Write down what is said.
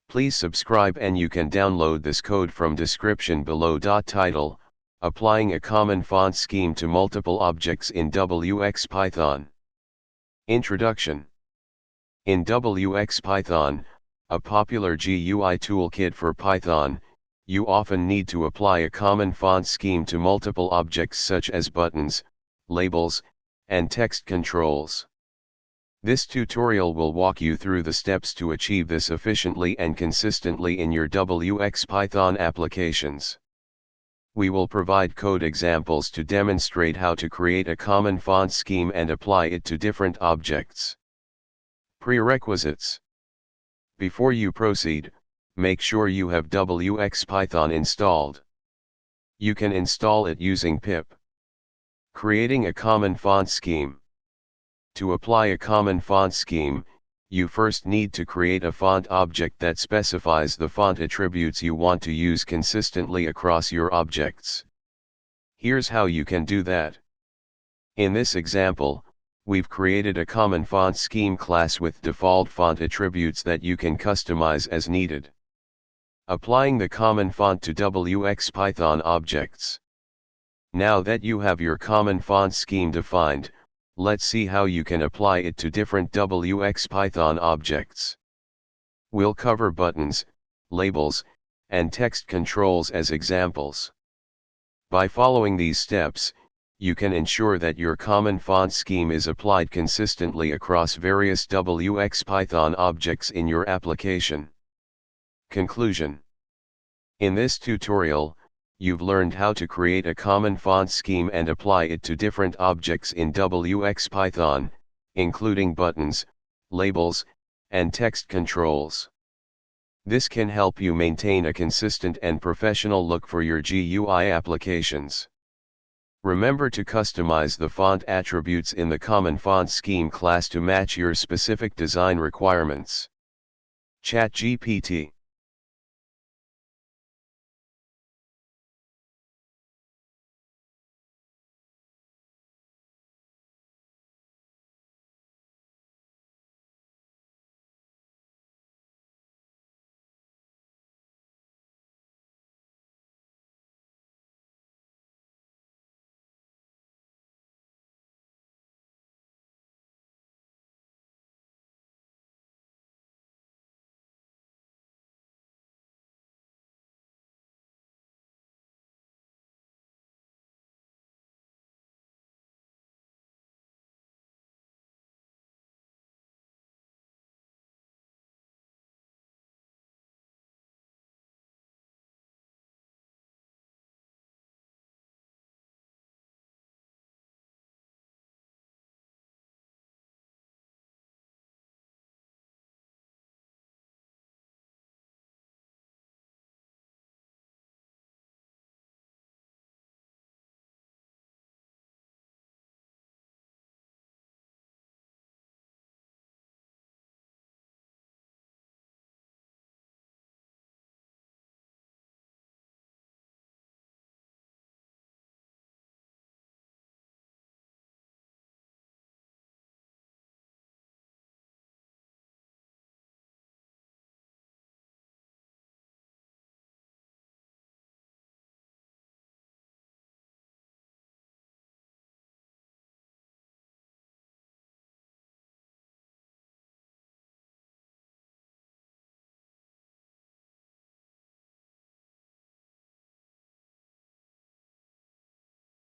Please subscribe and you can download this code from description below. Title: Applying a common font scheme to multiple objects in wxPython. Introduction. In wxPython, a popular GUI toolkit for Python, you often need to apply a common font scheme to multiple objects such as buttons, labels, and text controls. This tutorial will walk you through the steps to achieve this efficiently and consistently in your wxPython applications. We will provide code examples to demonstrate how to create a common font scheme and apply it to different objects. Prerequisites. Before you proceed, make sure you have wxPython installed. You can install it using pip. Creating a common font scheme. To apply a common font scheme, you first need to create a font object that specifies the font attributes you want to use consistently across your objects. Here's how you can do that. In this example, we've created a common font scheme class with default font attributes that you can customize as needed. Applying the common font to wxPython objects. Now that you have your common font scheme defined, let's see how you can apply it to different wxPython objects. We'll cover buttons, labels, and text controls as examples. By following these steps, you can ensure that your common font scheme is applied consistently across various wxPython objects in your application. Conclusion. In this tutorial, you've learned how to create a common font scheme and apply it to different objects in wxPython, including buttons, labels, and text controls. This can help you maintain a consistent and professional look for your GUI applications. Remember to customize the font attributes in the common font scheme class to match your specific design requirements. ChatGPT.